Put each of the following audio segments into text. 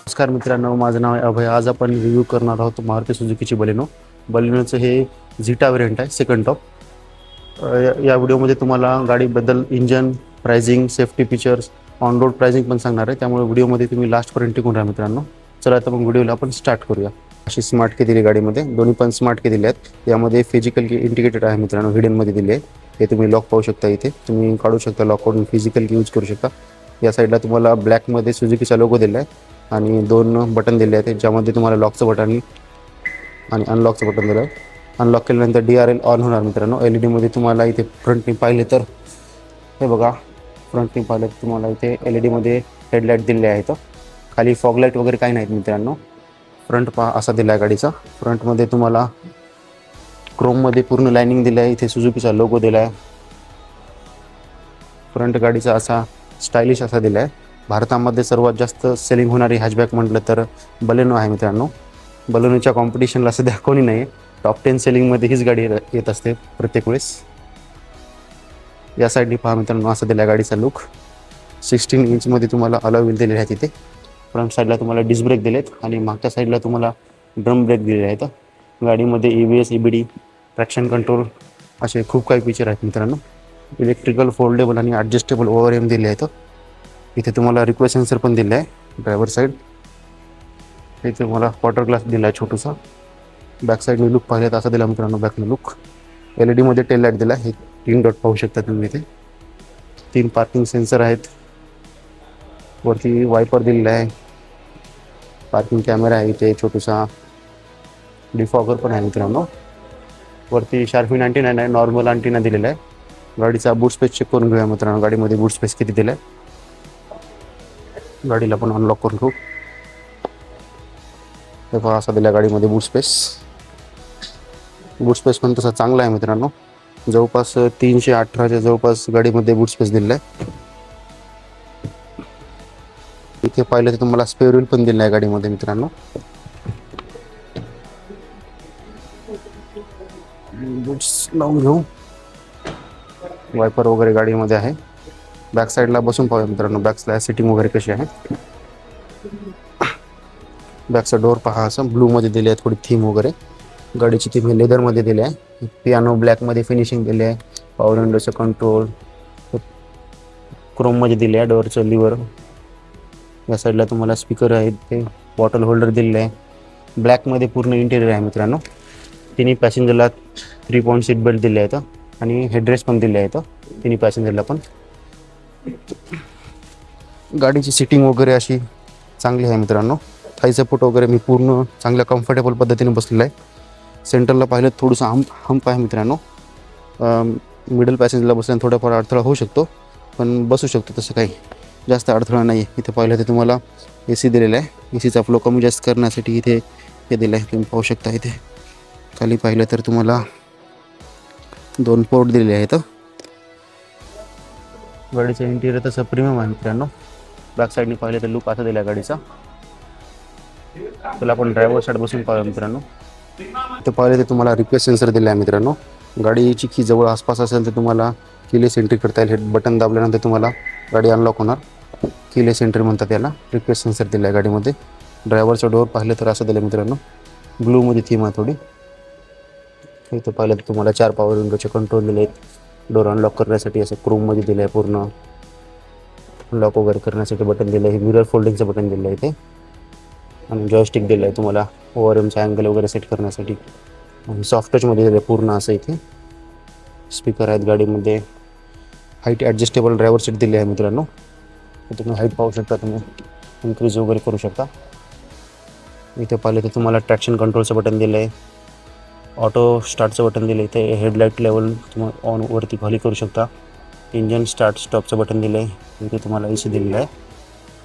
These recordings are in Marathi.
नमस्कार मित्रांनो, माझं नाव आहे अभय. आज आपण रिव्ह्यू करणार आहोत मारुती सुझुकीची बलेनो. बलेनोचं हे झिटा व्हेरियंट आहे, सेकंड टॉप. या व्हिडिओमध्ये तुम्हाला गाडीबद्दल engine, pricing, safety features, on road pricing पण सांगणार आहे. त्यामुळे व्हिडिओमध्ये तुम्ही लास्टपर्यंत टिकून राहा मित्रांनो. चला तर मग व्हिडिओला आपण स्टार्ट करूया. अशी स्मार्ट की दिली गाडीमध्ये, दोन्ही पण स्मार्ट की दिले आहेत. यामध्ये फिजिकल की इंडिकेटेड आहे मित्रांनो, हिडनमध्ये दिले आहे. हे तुम्ही लॉक पाहू शकता, इथे तुम्ही काढू शकता, लॉक करून फिजिकल की यूज करू शकता. या साईडला तुम्हाला ब्लॅकमध्ये सुझुकीचा लोगो दिला आहे आणि दोन बटन दिले आहेत, ज्यामध्ये तुम्हाला लॉकचं बटन आणि अनलॉकचं बटन दिलं आहे. अनलॉक केल्यानंतर DRL ऑन होणार मित्रांनो. LED तुम्हाला इथे फ्रंटनी पाहिले तर हे बघा, फ्रंटनी पाहिलं तर तुम्हाला इथे LED हेडलाईट दिले आहेत. खाली फॉगलाईट वगैरे काही नाहीत मित्रांनो. फ्रंट पहा असा दिला आहे गाडीचा. फ्रंटमध्ये तुम्हाला क्रोममध्ये पूर्ण लायनिंग दिलं आहे. इथे सुझुकीचा लोगो दिला आहे. फ्रंट गाडीचा असा स्टायलिश असा दिला आहे. भारतामध्ये सर्वात जास्त सेलिंग होणारी हॅचबॅक म्हटलं तर बलेनो आहे मित्रांनो. बलेनोच्या कॉम्पिटिशनला सध्या कोणी नाही. टॉप 10 सेलिंगमध्ये हीच गाडी येत असते प्रत्येक वेळेस. या साईडनी पहा मित्रांनो, असा दिला गाडीचा लुक. 16 इंचमध्ये तुम्हाला अलॉय व्हील दिलेले आहेत. इथे फ्रंट साईडला तुम्हाला डिस्क ब्रेक दिलेत आणि मागच्या साईडला तुम्हाला ड्रम ब्रेक दिलेले आहेत. गाडीमध्ये EBS, EBD, ट्रॅक्शन कंट्रोल असे खूप काही फीचर आहेत मित्रांनो. इलेक्ट्रिकल, फोल्डेबल आणि ॲडजस्टेबल ORM दिले आहेत. इथे तुम्हाला रिक्वेस्ट सेन्सर पण दिला आहे ड्रायव्हर साईड. इथे तुम्हाला वॉटर ग्लास दिला आहे छोटूसा. बॅक साईडने लुक पाहिलं तर असा दिला मित्रांनो बॅकने लुक. LED टेल लाईट दिला आहे. 3 डॉट पाहू शकता तुम्ही. इथे 3 पार्किंग सेन्सर आहेत. वरती वायपर दिलेला आहे. पार्किंग कॅमेरा आहे इथे छोटूसा. डिफॉगर पण आहे मित्रांनो. वरती शार्पिन अँटिना नाही, नॉर्मल अँटिना दिलेला आहे. गाडीचा बूट स्पेस चेक करून घेऊया मित्रांनो. गाडीमध्ये बूट स्पेस किती दिला आहे. गाडीला पण अनलॉक करून घेऊ. हे पहा, असा दिला गाडीमध्ये बूट स्पेस. बूट स्पेस पण तसा चांगला आहे मित्रांनो. जवळपास 318च्या जवळपास गाडीमध्ये बूट स्पेस दिलेला आहे. इथे पाहिलं तर तुम्हाला स्पेअर व्हील पण दिला आहे गाडीमध्ये मित्रांनो. बूट्स लावून घेऊ. वायपर वगैरे गाडीमध्ये आहे. बॅक साईडला बसून पाहूया मित्रांनो, बॅकला सिटिंग वगैरे कशी आहे. बॅकचा डोअर पहा, असं ब्लूमध्ये दिले आहे. थोडी थीम वगैरे गाडीची थीम लेदरमध्ये दिली आहे. पियानो ब्लॅकमध्ये फिनिशिंग दिली आहे. पॉवर विंडोचं कंट्रोल क्रोममध्ये दिले आहे. डोअरचं लिव्हर. या साईडला तुम्हाला स्पीकर आहेत, ते बॉटल होल्डर दिलेलं आहे. ब्लॅकमध्ये पूर्ण इंटेरियर आहे मित्रांनो. तिन्ही पॅसेंजरला 3 पॉईंट सीट बेल्ट दिले आहेत आणि हेडरेस्ट पण दिले आहेत तिन्ही पॅसेंजरला पण. गाडीची सिटिंग वगैरे अशी चांगली आहे मित्रांनो. थाई सपोर्ट वगैरे मी पूर्ण चांगल्या कम्फर्टेबल पद्धतीने बसलेला आहे. सेंटरला पाहिलं थोडंसं हंप आहे मित्रांनो. मिडल पॅसेंजरला बसल्याने थोडाफार अडथळा होऊ शकतो, पण बसू शकतो, तसं काही जास्त अडथळा नाही आहे. इथे पाहिलं तर तुम्हाला AC दिलेला आहे. ACचा फ्लो कमी जास्त करण्यासाठी इथे हे दिलं आहे, तुम्ही पाहू शकता. इथे खाली पाहिलं तर तुम्हाला 2 पोर्ट दिलेले आहेत. गाडीचं इंटिरियर तसं प्रीमियम आहे मित्रांनो. बॅक साईडने पाहिलं तर लुक असा दिला गाडीचा. त्याला आपण ड्रायव्हर साईड बसून पाहूया मित्रांनो. तर पाहिलं तर तुम्हाला रिक्वेस्ट सेन्सर दिला आहे मित्रांनो. गाडीची की जवळ आसपास असेल तर तुम्हाला कीलेस एंट्री करता येईल. हे बटन दाबल्यानंतर तुम्हाला गाडी अनलॉक होणार. कीलेस एंट्री म्हणतात याला. रिक्वेस्ट सेन्सर दिला आहे गाडीमध्ये. ड्रायव्हरचा डोअर पाहिलं तर असं दिलं मित्रांनो. ब्लूमध्ये थीम आहे थोडी. इथं पाहिलं तर तुम्हाला 4 पॉवर विंडोचे कंट्रोल दिले आहेत. डोअर अनलॉक करण्यासाठी असं क्रोममध्ये दिलं आहे. पूर्ण लॉक वगैरे करण्यासाठी बटन दिलं आहे. मिरर फोल्डिंगचं बटन दिलं आहे इथे आणि जॉयस्टिक दिलं आहे तुम्हाला ORMचा अँगल वगैरे सेट करण्यासाठी. आणि सॉफ्ट टचमध्ये दिलं आहे पूर्ण असं. इथे स्पीकर आहेत गाडीमध्ये. हाईट ॲडजस्टेबल ड्रायव्हर सीट दिली आहे मित्रांनो. तुम्ही हाईट पाहू शकता, तुम्ही इन्क्रीज वगैरे करू शकता. इथे पाहिलं तर तुम्हाला ट्रॅक्शन कंट्रोलचं बटन दिलं आहे. ऑटो स्टार्टचं बटन दिलं आहे. इथे हेडलाईट लेवल तुम्हाला ऑन वरती खाली करू शकता. इंजन स्टार्ट स्टॉपचं बटन दिलं आहे. इथे तुम्हाला AC दिलेलं आहे.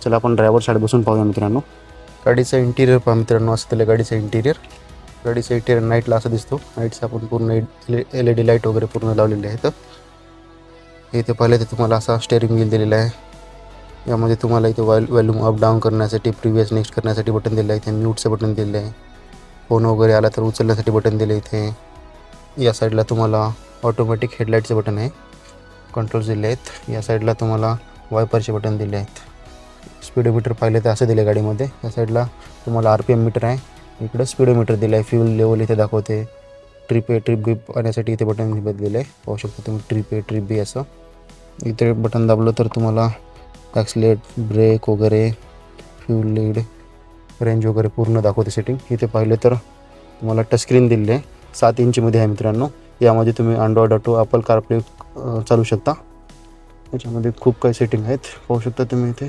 चला आपण ड्रायव्हर साईड बसून पाहूया मित्रांनो. गाडीचं इंटिरियर पहा मित्रांनो, असं दिलं गाडीचं इंटिरियर. गाडीचं इंटिरियर नाईटला असं दिसतो. नाईटचा आपण पूर्ण LED लाईट वगैरे पूर्ण लावलेले आहेत. इथे पाहिलं तर तुम्हाला असा स्टेअरिंग व्हील दिलेला आहे. यामध्ये तुम्हाला इथे व्हॉल्यूम अप डाऊन करण्यासाठी, प्रिव्हियस नेक्स्ट करण्यासाठी बटन दिलं आहे. इथे म्यूटचं बटन दिलं आहे. फोन वगैरे आला तर उचलण्यासाठी बटन दिलं आहे. इथे या साईडला तुम्हाला ऑटोमॅटिक हेडलाईटचं बटन आहे. कंट्रोल्स दिले आहेत. या साईडला तुम्हाला वायपरचे बटन दिले आहेत. स्पीडोमीटर पाहिलं तर असं दिलं आहे गाडीमध्ये. या साईडला तुम्हाला RPM मीटर आहे, इकडं स्पीडोमीटर दिलं आहे, फ्यूल लेवल इथे दाखवते. ट्रिप ए ट्रिप बी पाहण्यासाठी इथे बटन दिलं आहे, पाहू शकता तुम्ही, ट्रिप ए ट्रिप बी असं. इथे बटन दाबलं तर तुम्हाला ॲक्सिलेट, ब्रेक वगैरे, फ्यूल लीड, रेंज वगैरे पूर्ण दाखवते सेटिंग. इथे पाहिलं तर तुम्हाला टचस्क्रीन दिलेली आहे, 7 इंचमध्ये आहे मित्रांनो. यामध्ये तुम्ही अँड्रॉइड ऑटो, ॲपल कारप्ले चालू शकता. याच्यामध्ये खूप काही सेटिंग आहेत, पाहू शकता तुम्ही. इथे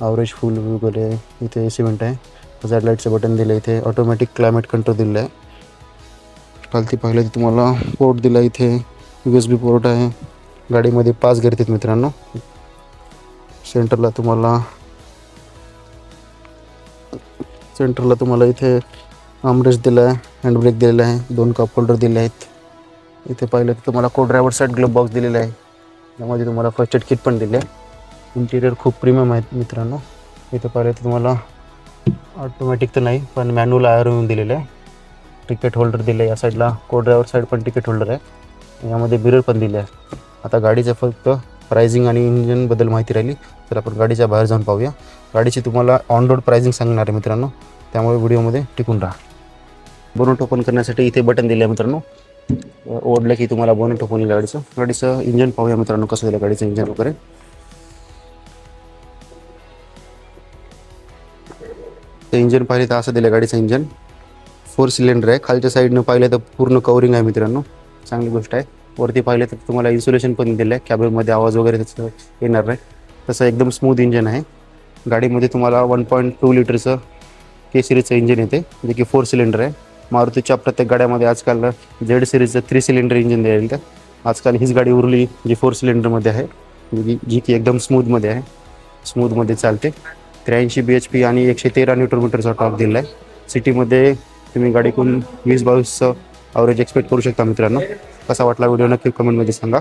ॲव्हरेज, फुल वगैरे, इथे AC वेंट आहे, हॅझार्ड लाईटचं बटन दिलं आहे, इथे ऑटोमॅटिक क्लायमेट कंट्रोल दिलं आहे. खालती पाहिलं तर तुम्हाला पोर्ट दिला आहे, इथे USB पोर्ट आहे. गाडीमध्ये 5 गिअर आहेत मित्रांनो. सेंटरला तुम्हाला इथे आर्मरेस्ट दिला आहे, हँड ब्रेक दिलेला आहे, 2 कप होल्डर दिले आहेत. इथे पाहिलं तर तुम्हाला को ड्रायव्हर साईड ग्लोब बॉक्स दिलेला आहे. त्यामध्ये तुम्हाला फर्स्ट एड किट पण दिले आहे. इंटिरियर खूप प्रीमियम आहे मित्रांनो. इथे पाहिलं तर तुम्हाला ऑटोमॅटिक तर नाही पण मॅन्युअल आयर येऊन दिलेलं आहे. तिकीट होल्डर दिलं आहे, या साईडला को ड्रायव्हर साईड पण तिकीट होल्डर आहे. यामध्ये मिरर पण दिले आहे. आता गाडीचं फक्त प्राइसिंग आणि इंजिनबद्दल माहिती राहिली, तर आपण गाडीच्या बाहेर जाऊन पाहूया. गाडीची तुम्हाला ऑन रोड प्राइसिंग सांगणार आहे मित्रांनो, त्यामुळे व्हिडिओमध्ये टिकून राहा. बोनट ओपन करण्यासाठी इथे बटन दिलं आहे मित्रांनो. ओढलं की तुम्हाला बोनट ओपन होईल गाडीचं इंजन पाहूया मित्रांनो, कसं दिलं गाडीचं इंजन वगैरे. ते इंजन पाहिले तर असं दिलं गाडीचं इंजन. 4 सिलेंडर आहे. खालच्या साईडनं पाहिलं तर पूर्ण कवरिंग आहे मित्रांनो, चांगली गोष्ट आहे. वरती पाहिलं तर तुम्हाला इन्सुलेशन पण दिलं आहे, कॅबिनमध्ये आवाज वगैरे त्याचं येणार नाही. तसं एकदम स्मूथ इंजन आहे. गाडीमध्ये तुम्हाला 1.2 लिटरचं K सिरीजचं इंजिन येते, जे की 4 सिलेंडर आहे. मारुतीच्या प्रत्येक गाड्यामध्ये आजकाल Z सिरीजचं 3 सिलेंडर इंजिन द्यायला तर आजकाल हीच गाडी उरली जी 4 सिलेंडरमध्ये आहे, जी की एकदम स्मूथमध्ये आहे, स्मूथमध्ये चालते. 83 bhp आणि 113 न्यूटन मीटरचा टॉर्क दिला आहे. सिटीमध्ये तुम्ही गाडीकडून 20-22चं ॲव्हरेज एक्सपेक्ट करू शकता मित्रांनो. कसा वाटला व्हिडिओ नक्की कमेंटमध्ये सांगा.